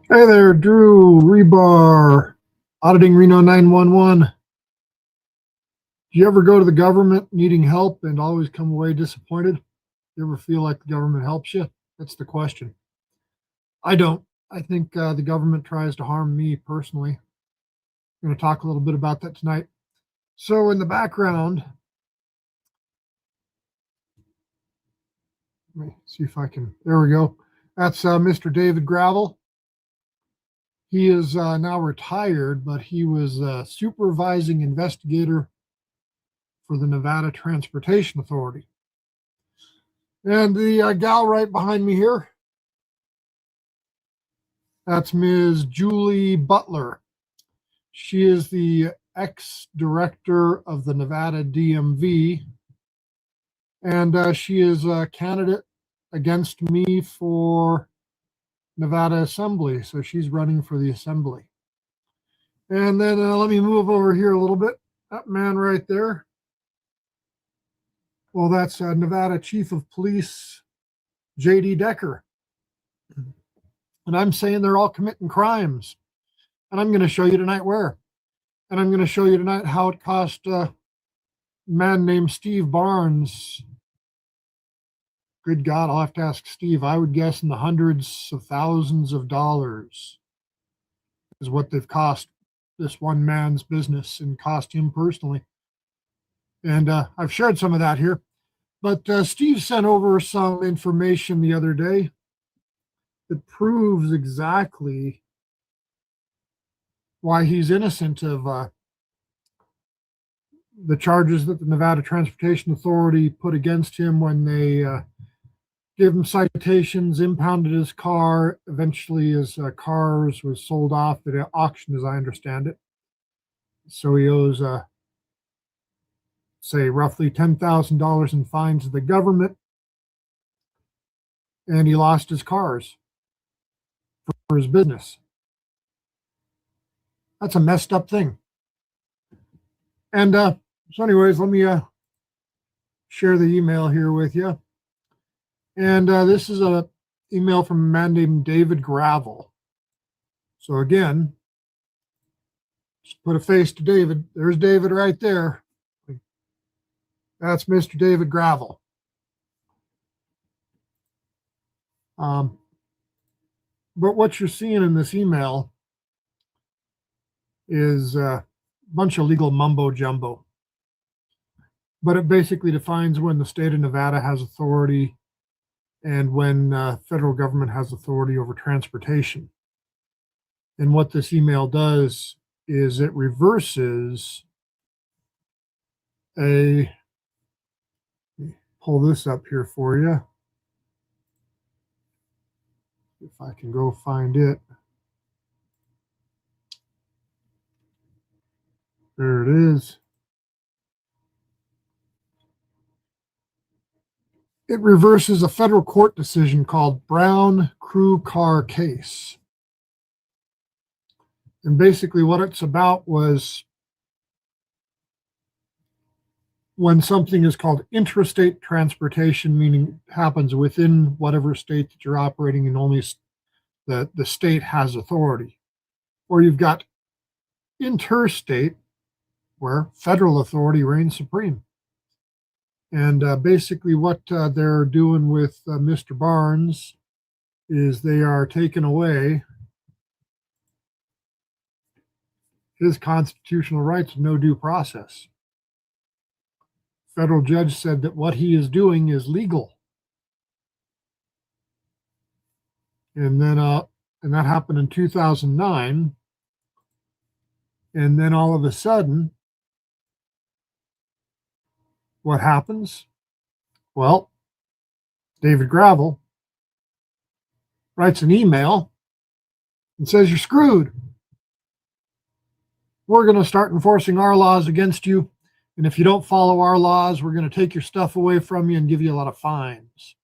Hey there, Drew Rebar, Auditing Reno 911. Do you ever go to the government needing help and always come away disappointed? You ever feel like the government helps you? That's the question. I don't. I think the government tries to harm me personally. I'm going to talk a little bit about that tonight. So, in the background, let me see if I can. There we go. That's Mr. David Gravel. He is now retired, but he was a supervising investigator for the Nevada Transportation Authority. And the gal right behind me here, that's Ms. Julie Butler. She is the ex-director of the Nevada DMV, and she is a candidate against me for Nevada Assembly, so she's running for the Assembly. And then let me move over here a little bit. That man right there, well, that's Nevada Chief of Police J.D. Decker. And I'm saying they're all committing crimes. And I'm going to show you tonight where. And I'm going to show you tonight how it cost a man named Steve Barnes. Good God, I'll have to ask Steve. I would guess in the hundreds of thousands of dollars is what they've cost this one man's business and cost him personally. And I've shared some of that here. But Steve sent over some information the other day that proves exactly why he's innocent of the charges that the Nevada Transportation Authority put against him when they gave him citations, impounded his car. Eventually, his cars was sold off at an auction, as I understand it. So he owes, say, roughly $10,000 in fines to the government, and he lost his cars for his business. That's a messed up thing. And so anyways, let me share the email here with you. And this is an email from a man named David Gravel. So again, just put a face to David. There's David right there. That's Mr. David Gravel. But what you're seeing in this email is a bunch of legal mumbo jumbo. But it basically defines when the state of Nevada has authority and when federal government has authority over transportation. And what this email does is it reverses a, pull this up here for you. If I can go find it. There it is. It reverses a federal court decision called Brown Crew Car Case. And basically what it's about was when something is called intrastate transportation, meaning it happens within whatever state that you're operating in, only the state has authority. Or you've got interstate, where federal authority reigns supreme. And basically what they're doing with Mr. Barnes is they are taking away his constitutional rights of no due process. Federal judge said that what he is doing is legal. And then and that happened in 2009. And then all of a sudden, what happens? Well, David Gravel writes an email and says, you're screwed. We're going to start enforcing our laws against you. And if you don't follow our laws, we're going to take your stuff away from you and give you a lot of fines.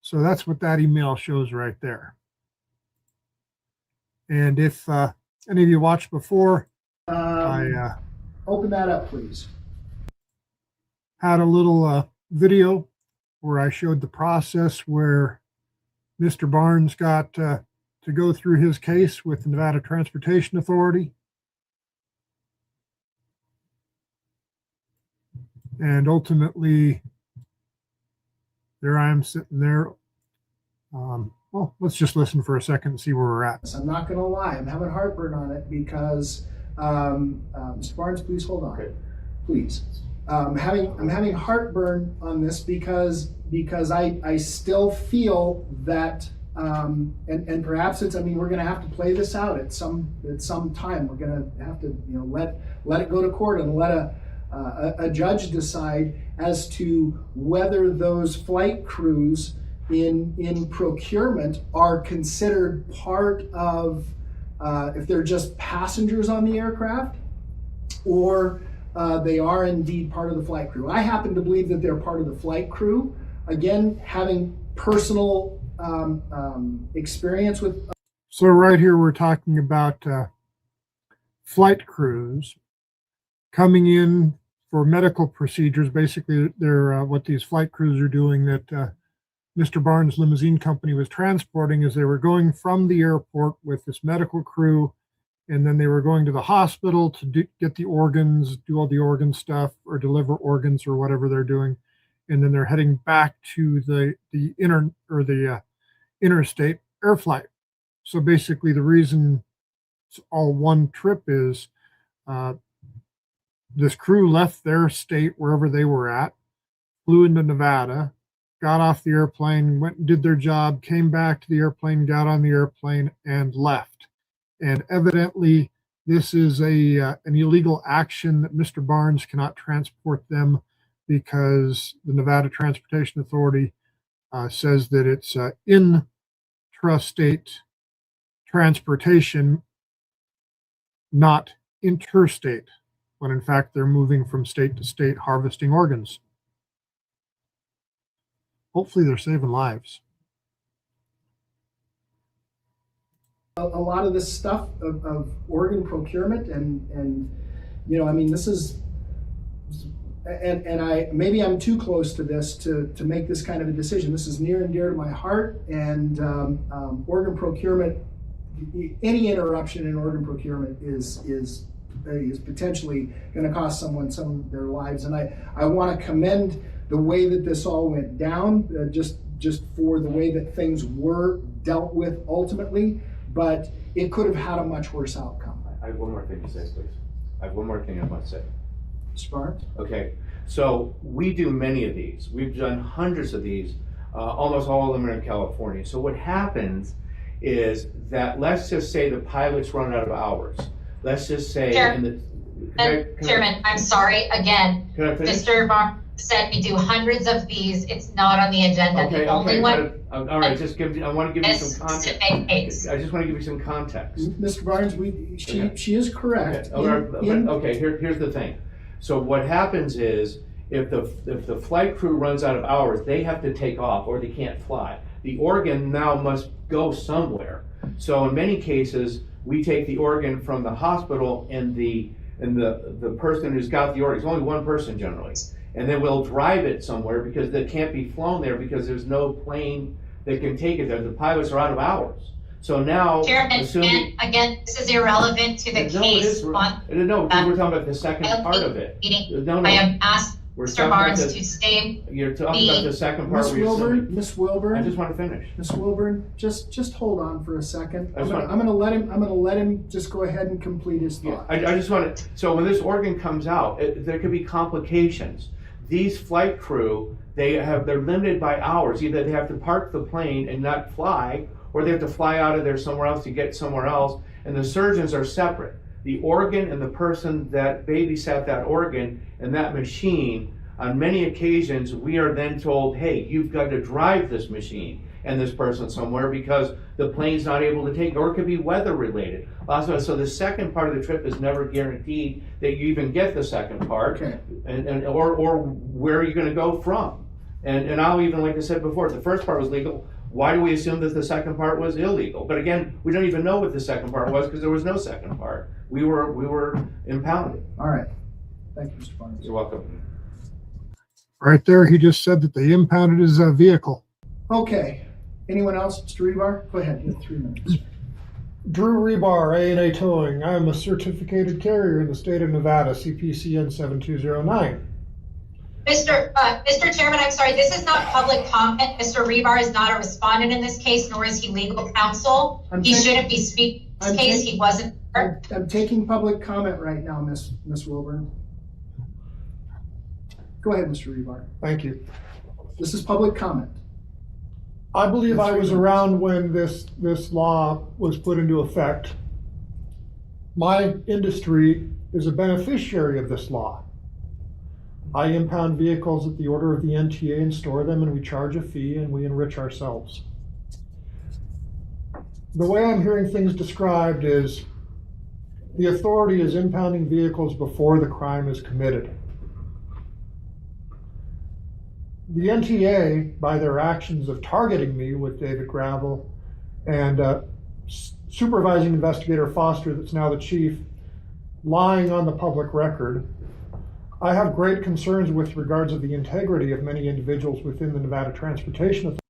So that's what that email shows right there. And if any of you watched before, Open that up, please. had a little video where I showed the process where Mr. Barnes got to go through his case with the Nevada Transportation Authority. And ultimately, there I am sitting there. Well, let's just listen for a second and see where we're at. I'm not going to lie, I'm having heartburn on it because, Mr. Barnes, please hold on. Okay. Please. I'm having heartburn on this because I still feel that, and perhaps it's, I mean, we're going to have to play this out at some time. We're going to have to, you know, let it go to court and let a judge decide as to whether those flight crews in procurement are considered part of, if they're just passengers on the aircraft, or they are indeed part of the flight crew. I happen to believe that they're part of the flight crew. Again, having personal experience with. So right here, we're talking about flight crews coming in for medical procedures. Basically, they're what these flight crews are doing that Mr. Barnes' limousine company was transporting as they were going from the airport with this medical crew, and then they were going to the hospital to get the organs, do all the organ stuff, or deliver organs or whatever they're doing, and then they're heading back to the interstate air flight. So basically, the reason it's all one trip is this crew left their state wherever they were at, flew into Nevada, got off the airplane, went and did their job, came back to the airplane, got on the airplane, and left. And evidently, this is an illegal action that Mr. Barnes cannot transport them because the Nevada Transportation Authority says that it's intrastate transportation, not interstate, when in fact they're moving from state to state harvesting organs. Hopefully they're saving lives. A lot of this stuff of organ procurement and you know, I mean, this is, and maybe I'm too close to this to make this kind of a decision. This is near and dear to my heart, and organ procurement, any interruption in organ procurement is potentially going to cost someone some of their lives. And I want to commend the way that this all went down, just for the way that things were dealt with ultimately, but it could have had a much worse outcome. I have one more thing to say, please. I have one more thing I must say. Mr. Barnes? Okay, so we do many of these. We've done hundreds of these. Almost all of them are in California. So what happens is that, let's just say the pilots run out of hours. Let's just say, Chairman, I'm sorry again. Mr. Barnes said we do hundreds of these. It's not on the agenda. Okay, the only one. All right, I want to give you some context. Case. I just want to give you some context. Mr. Barnes, she is correct. Okay, here's the thing. So what happens is, if the flight crew runs out of hours, they have to take off or they can't fly. The organ now must go somewhere. So in many cases, we take the organ from the hospital and the person who's got the organ. It's only one person generally. And then we'll drive it somewhere because it can't be flown there because there's no plane that can take it there. The pilots are out of hours. So now, Chairman, again, this is irrelevant to the case. No, because we're talking about the second part of it. No. I have asked Mr. Barnes to stay. You're talking about the second part. Miss Wilburn. I just want to finish. Miss Wilburn, just hold on for a second. I'm gonna let him just go ahead and complete his thought. I just want to. So when this organ comes out, there could be complications. These flight crew, they're limited by hours. Either they have to park the plane and not fly, or they have to fly out of there somewhere else to get somewhere else. And the surgeons are separate. The organ and the person that babysat that organ and that machine, on many occasions, we are then told, hey, you've got to drive this machine and this person somewhere because the plane's not able to take it, or it could be weather related. So the second part of the trip is never guaranteed that you even get the second part, okay. or where are you going to go from? And I'll even, like I said before, the first part was legal. Why do we assume that the second part was illegal? But again, we don't even know what the second part was because there was no second part. We were impounded. All right. Thank you, Mr. Barnes. You're welcome. Right there, he just said that they impounded his vehicle. Okay. Anyone else? Mr. Rebar? Go ahead. You have 3 minutes. Drew Rebar, A&A Towing. I am a certificated carrier in the state of Nevada, CPCN 7209. Mr. Chairman, I'm sorry, this is not public comment. Mr. Rebar is not a respondent in this case, nor is he legal counsel. He shouldn't be speaking in this case. He wasn't. I'm taking public comment right now, Miss Wilburn. Go ahead, Mr. Rebar. Thank you. This is public comment. I believe That's I was 3 minutes. around when this law was put into effect. My industry is a beneficiary of this law. I impound vehicles at the order of the NTA and store them, and we charge a fee and we enrich ourselves. The way I'm hearing things described is the authority is impounding vehicles before the crime is committed. The NTA, by their actions of targeting me with David Gravel and supervising investigator Foster, that's now the chief, lying on the public record, I have great concerns with regards of the integrity of many individuals within the Nevada Transportation Authority.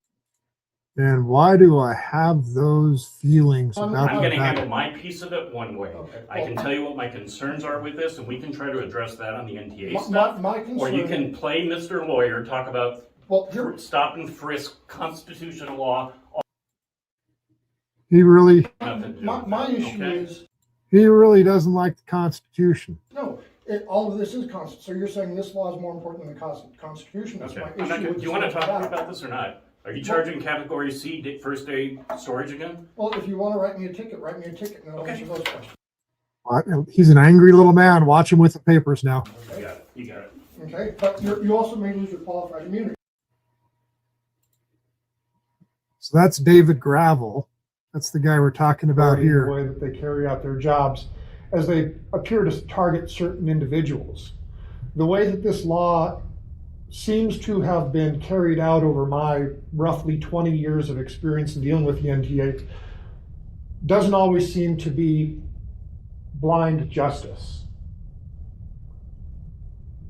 And why do I have those feelings about I'm going to that? handle my piece of it one way. Okay. I can tell you what my concerns are with this, and we can try to address that on the NTA My- stuff. my Or you concern- can play Mr. Lawyer, talk about Well, here- stop and frisk, constitutional law. He really Nothing to do My, with my that, issue okay? is, He really doesn't like the Constitution. no, all of this is constant, so you're saying this law is more important than the Constitution, that's Okay. my I'm not issue. gonna- with do you want to this talk law. about this or not? Are you charging category C first day storage again? Well, if you wanna write me a ticket, and I'll Okay. answer those questions, He's an angry little man. Watch him with the papers now. You got it, you got it. okay? But you also may lose your qualified immunity. So that's David Gravel. That's the guy we're talking about The here. way that they carry out their jobs as they appear to target certain individuals. The way that this law seems to have been carried out over my roughly 20 years of experience in dealing with the NTA doesn't always seem to be blind justice.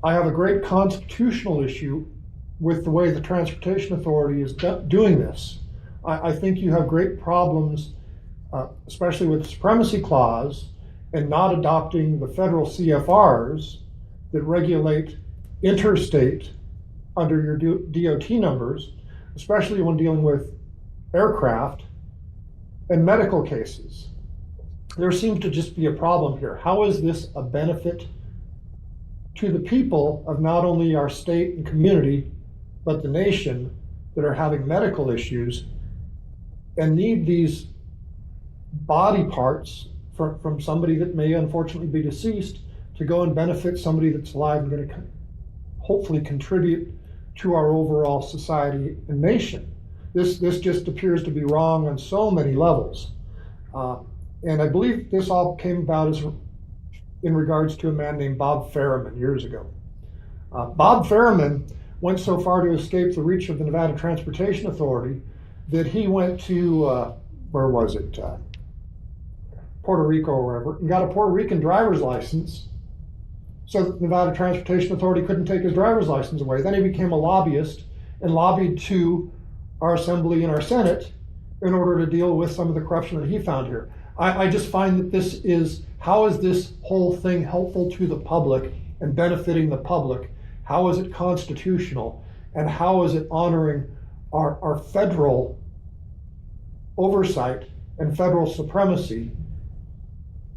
I have a great constitutional issue with the way the Transportation Authority is doing this. I think you have great problems, especially with the Supremacy Clause, and not adopting the federal CFRs that regulate interstate under your DOT numbers, especially when dealing with aircraft and medical cases. There seems to just be a problem here. How is this a benefit to the people of not only our state and community, but the nation that are having medical issues and need these body parts from somebody that may unfortunately be deceased to go and benefit somebody that's alive and going to hopefully contribute to our overall society and nation? This just appears to be wrong on so many levels. And I believe this all came about in regards to a man named Bob Ferriman years ago. Bob Ferriman went so far to escape the reach of the Nevada Transportation Authority that he went to, where was it? Puerto Rico or wherever, and got a Puerto Rican driver's license so that the Nevada Transportation Authority couldn't take his driver's license away. Then he became a lobbyist and lobbied to our Assembly and our Senate in order to deal with some of the corruption that he found here. I just find that this is, how is this whole thing helpful to the public and benefiting the public? How is it constitutional? And how is it honoring our federal oversight and federal supremacy?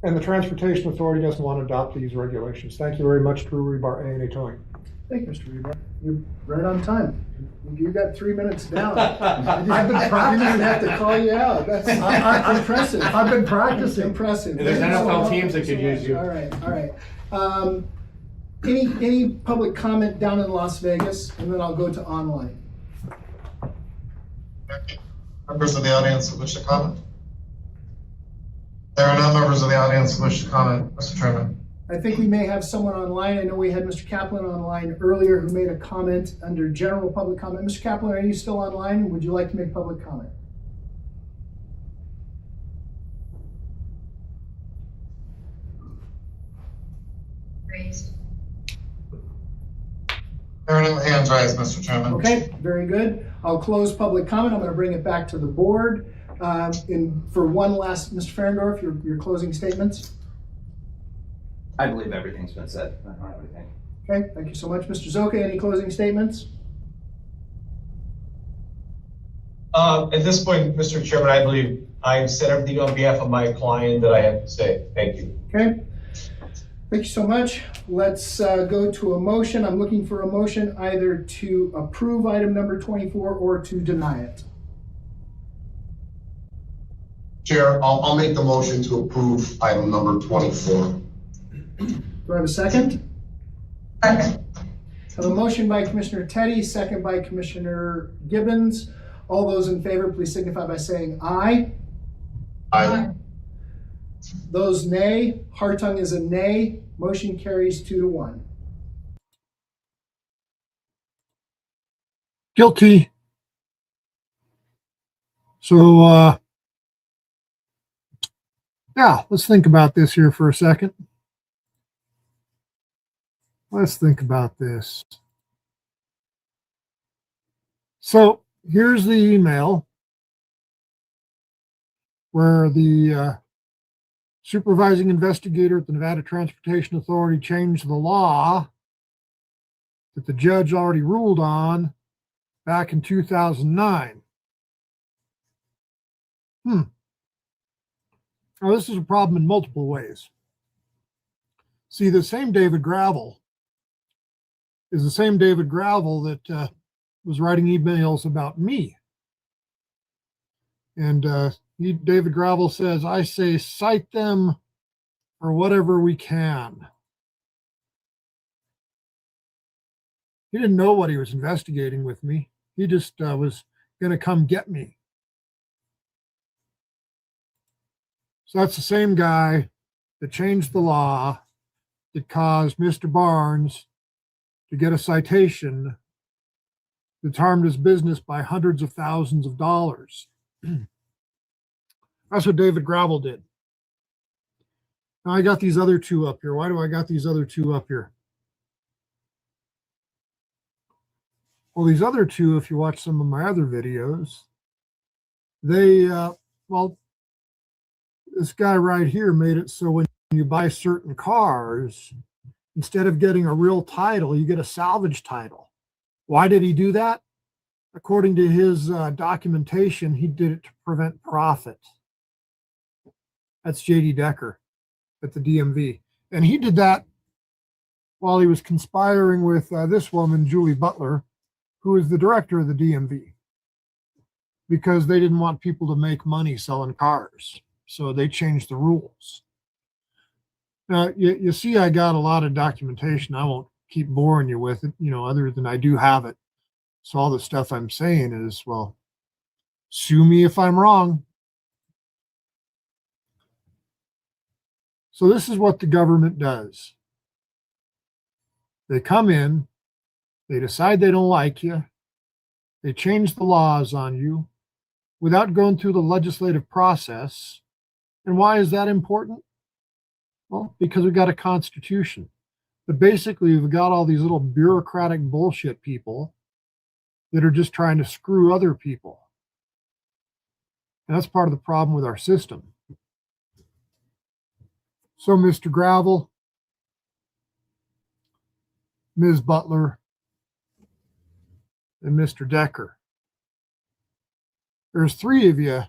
And the Transportation Authority doesn't want to adopt these regulations. Thank you very much, Drew Rebar, A&A Towing. Thank you, Mr. Rebar. You're right on time. You got 3 minutes down. I've been practicing. I didn't have to call you out. That's impressive. I've been practicing. Impressive. There's Thank you so NFL much. teams that Thank could you use so you. much. All right. Any public comment down in Las Vegas, and then I'll go to online. Members of the audience who wish to comment? There are no members of the audience who wish to comment, Mr. Chairman. I think we may have someone online. I know we had Mr. Kaplan online earlier who made a comment under general public comment. Mr. Kaplan, are you still online? Would you like to make public comment? Raised. Hearing no hands raised, Mr. Chairman. Okay, very good. I'll close public comment. I'm going to bring it back to the board. For one last, Mr. Ferendorf, your closing statements. I believe everything's been said. I don't have anything. Okay, thank you so much. Mr. Zoka, any closing statements? At this point, Mr. Chairman, I believe I've said everything on behalf of my client that I have to say. Thank you. Okay, thank you so much. Let's go to a motion. I'm looking for a motion either to approve item number 24 or to deny it. Chair, I'll make the motion to approve item number 24. Do I have a second? Second. I have a motion by Commissioner Teddy, second by Commissioner Gibbons. All those in favor, please signify by saying aye. Aye. Those nay, Hartung is a nay. Motion carries 2-1. Guilty. So, yeah, let's think about this here for a second. Let's think about this. So here's the email where the supervising investigator at the Nevada Transportation Authority changed the law that the judge already ruled on back in 2009. Now, this is a problem in multiple ways. See, the same David Gravel is the same David Gravel that was writing emails about me. And David Gravel says, I say cite them for whatever we can. He didn't know what he was investigating with me. He just was going to come get me. So that's the same guy that changed the law that caused Mr. Barnes to get a citation that's harmed his business by hundreds of thousands of dollars. That's what David Gravel did. Now I got these other two up here. Why do I got these other two up here? Well, these other two, if you watch some of my other videos, they, this guy right here made it so when you buy certain cars, instead of getting a real title, you get a salvage title. Why did he do that? According to his documentation, he did it to prevent profit. That's J.D. Decker at the DMV. And he did that while he was conspiring with this woman, Julie Butler, who is the director of the DMV, because they didn't want people to make money selling cars. So they changed the rules. Now, you see, I got a lot of documentation. I won't keep boring you with it, other than I do have it. So all the stuff I'm saying is, well, sue me if I'm wrong. So this is what the government does. They come in, they decide they don't like you, they change the laws on you without going through the legislative process. And why is that important? Well, because we've got a constitution. But basically, we've got all these little bureaucratic bullshit people that are just trying to screw other people. And that's part of the problem with our system. So, Mr. Gravel, Ms. Butler, and Mr. Decker. There's three of you.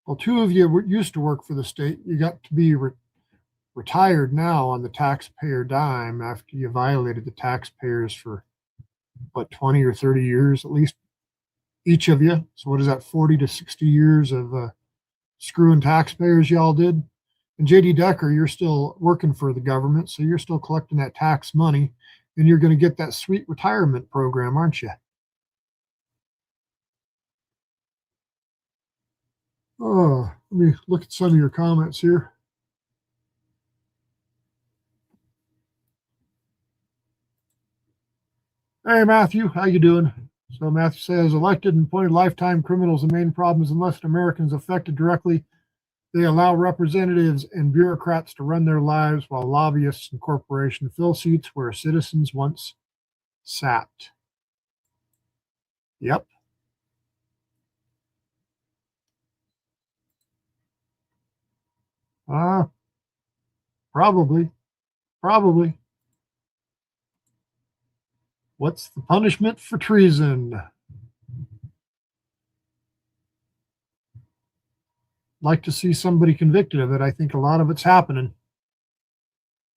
Well, two of you used to work for the state. You got to be retired now on the taxpayer dime after you violated the taxpayers for, 20 or 30 years, at least each of you. So what is that, 40 to 60 years of screwing taxpayers y'all did? And J.D. Decker, you're still working for the government, so you're still collecting that tax money, and you're going to get that sweet retirement program, aren't you? Oh, let me look at some of your comments here. Hey, Matthew, how you doing? So Matthew says, elected and appointed lifetime criminals, the main problem is unless Americans affected directly, they allow representatives and bureaucrats to run their lives while lobbyists and corporations fill seats where citizens once Sat. Yep. Probably. Probably. What's the punishment for treason? Like to see somebody convicted of it. I think a lot of it's happening.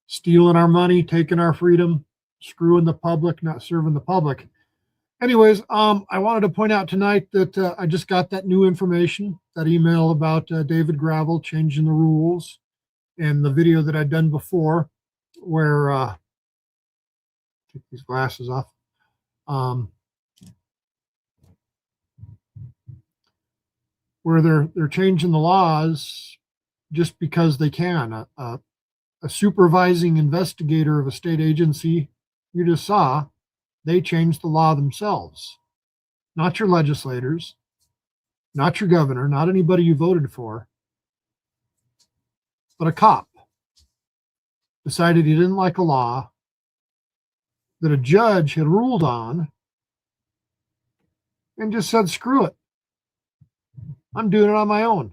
Stealing our money, taking our freedom, screwing the public, not serving the public. Anyways, I wanted to point out tonight that I just got that new information, that email about David Gravel changing the rules, and the video that I'd done before where take these glasses off. Where they're changing the laws just because they can. A supervising investigator of a state agency, you just saw, they changed the law themselves. Not your legislators, not your governor, not anybody you voted for, but a cop decided he didn't like a law that a judge had ruled on and just said, screw it. I'm doing it on my own.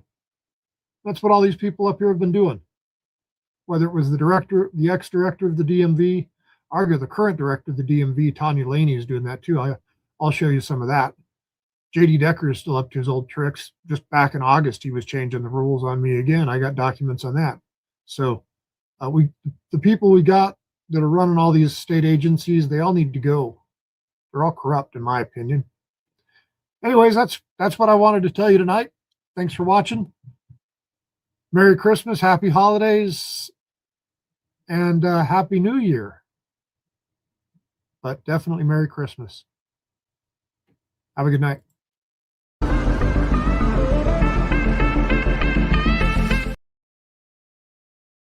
That's what all these people up here have been doing. Whether it was the director, the ex-director of the DMV, argue the current director of the DMV, Tanya Laney, is doing that too. I'll show you some of that. JD Decker is still up to his old tricks. Just back in August, he was changing the rules on me again. I got documents on that. So the people we got that are running all these state agencies, they all need to go. They're all corrupt, in my opinion. Anyways, that's what I wanted to tell you tonight. Thanks for watching. Merry Christmas, happy holidays, and Happy New Year. But definitely Merry Christmas. Have a good night.